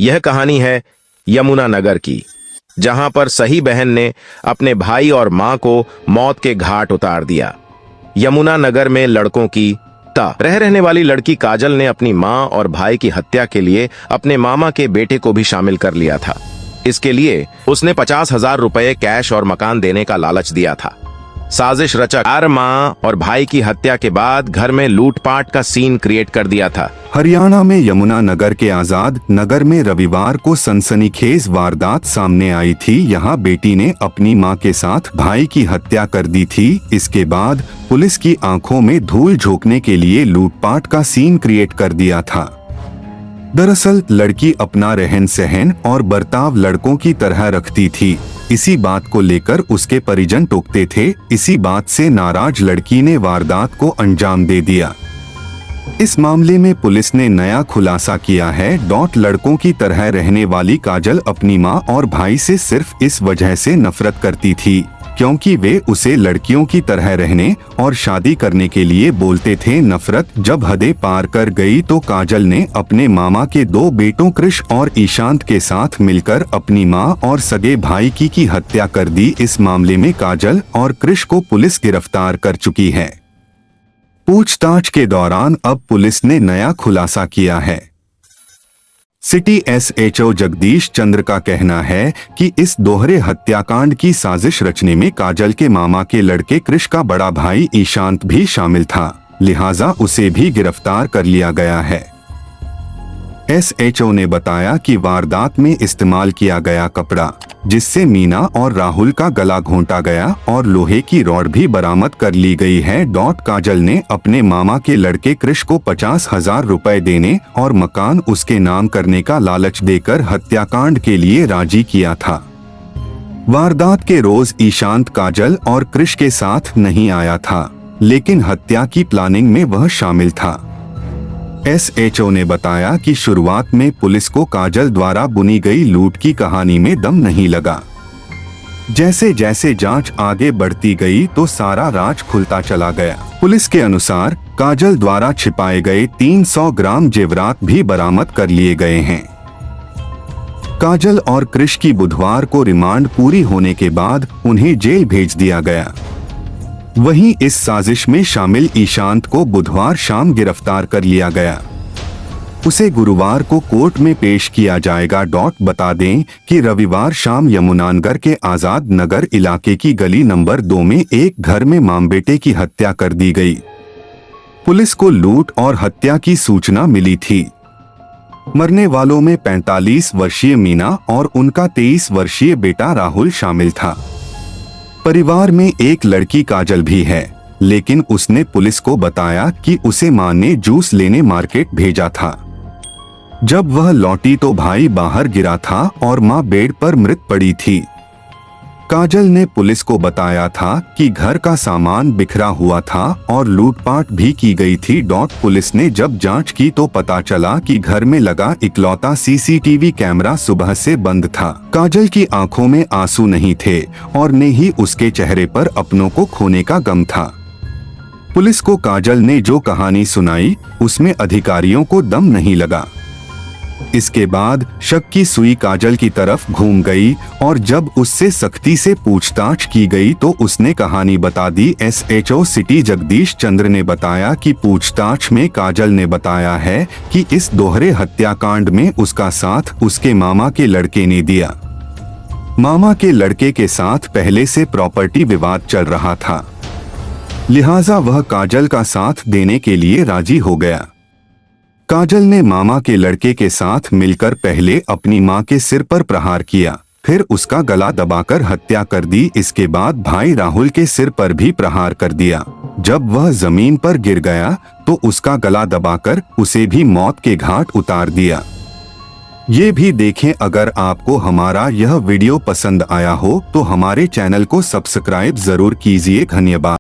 यह कहानी है यमुनानगर की, जहां पर सही बहन ने अपने भाई और मां को मौत के घाट उतार दिया। यमुनानगर में लड़कों की रहने वाली लड़की काजल ने अपनी मां और भाई की हत्या के लिए अपने मामा के बेटे को भी शामिल कर लिया था। इसके लिए उसने 50,000 रुपए कैश और मकान देने का लालच दिया था। साजिश रचकर मां और भाई की हत्या के बाद घर में लूटपाट का सीन क्रिएट कर दिया था। हरियाणा में यमुनानगर के आजाद नगर में रविवार को सनसनीखेज वारदात सामने आई थी। यहाँ बेटी ने अपनी मां के साथ भाई की हत्या कर दी थी। इसके बाद पुलिस की आंखों में धूल झोंकने के लिए लूटपाट का सीन क्रिएट कर दिया था। दरअसल लड़की अपना रहन सहन और बर्ताव लड़कों की तरह रखती थी। इसी बात को लेकर उसके परिजन टोकते थे। इसी बात से नाराज लड़की ने वारदात को अंजाम दे दिया। इस मामले में पुलिस ने नया खुलासा किया है। लड़कों की तरह रहने वाली काजल अपनी मां और भाई से सिर्फ इस वजह से नफरत करती थी क्योंकि वे उसे लड़कियों की तरह रहने और शादी करने के लिए बोलते थे। नफरत जब हदें पार कर गई तो काजल ने अपने मामा के 2 बेटों कृष और ईशांत के साथ मिलकर अपनी मां और सगे भाई की हत्या कर दी। इस मामले में काजल और कृष को पुलिस गिरफ्तार कर चुकी है। पूछताछ के दौरान अब पुलिस ने नया खुलासा किया है। सिटी SHO जगदीश चंद्र का कहना है कि इस दोहरे हत्याकांड की साजिश रचने में काजल के मामा के लड़के कृष का बड़ा भाई ईशांत भी शामिल था, लिहाजा उसे भी गिरफ्तार कर लिया गया है। SHO ने बताया कि वारदात में इस्तेमाल किया गया कपड़ा जिससे मीना और राहुल का गला घोंटा गया और लोहे की रॉड भी बरामद कर ली गई है। काजल ने अपने मामा के लड़के कृष को 50,000 रुपए देने और मकान उसके नाम करने का लालच देकर हत्याकांड के लिए राजी किया था। वारदात के रोज ईशांत काजल और कृष के साथ नहीं आया था, लेकिन हत्या की प्लानिंग में वह शामिल था। SHO ने बताया कि शुरुआत में पुलिस को काजल द्वारा बुनी गई लूट की कहानी में दम नहीं लगा। जैसे जैसे जांच आगे बढ़ती गई तो सारा राज खुलता चला गया। पुलिस के अनुसार काजल द्वारा छिपाए गए 300 ग्राम जेवरात भी बरामद कर लिए गए हैं। काजल और कृष की बुधवार को रिमांड पूरी होने के बाद उन्हें जेल भेज दिया गया। वहीं इस साजिश में शामिल ईशांत को बुधवार शाम गिरफ्तार कर लिया गया। उसे गुरुवार को कोर्ट में पेश किया जाएगा। बता दें कि रविवार शाम यमुनानगर के आजाद नगर इलाके की गली नंबर 2 में एक घर में मां बेटे की हत्या कर दी गई। पुलिस को लूट और हत्या की सूचना मिली थी। मरने वालों में 45 वर्षीय मीना और उनका 23 वर्षीय बेटा राहुल शामिल था। परिवार में एक लड़की काजल भी है, लेकिन उसने पुलिस को बताया कि उसे मां ने जूस लेने मार्केट भेजा था। जब वह लौटी तो भाई बाहर गिरा था और मां बेड पर मृत पड़ी थी। काजल ने पुलिस को बताया था कि घर का सामान बिखरा हुआ था और लूटपाट भी की गई थी। पुलिस ने जब जांच की तो पता चला कि घर में लगा इकलौता CCTV कैमरा सुबह से बंद था। काजल की आंखों में आंसू नहीं थे और न ही उसके चेहरे पर अपनों को खोने का गम था। पुलिस को काजल ने जो कहानी सुनाई उसमें अधिकारियों को दम नहीं लगा। इसके बाद शक की सुई काजल की तरफ घूम गई और जब उससे सख्ती से पूछताछ की गई तो उसने कहानी बता दी। SHO सिटी जगदीश चंद्र ने बताया कि पूछताछ में काजल ने बताया है कि इस दोहरे हत्याकांड में उसका साथ उसके मामा के लड़के ने दिया। मामा के लड़के के साथ पहले से प्रॉपर्टी विवाद चल रहा था, लिहाजा वह काजल का साथ देने के लिए राजी हो गया। काजल ने मामा के लड़के के साथ मिलकर पहले अपनी मां के सिर पर प्रहार किया, फिर उसका गला दबाकर हत्या कर दी। इसके बाद भाई राहुल के सिर पर भी प्रहार कर दिया। जब वह जमीन पर गिर गया तो उसका गला दबाकर उसे भी मौत के घाट उतार दिया। ये भी देखें। अगर आपको हमारा यह वीडियो पसंद आया हो तो हमारे चैनल को सब्सक्राइब जरूर कीजिए। धन्यवाद।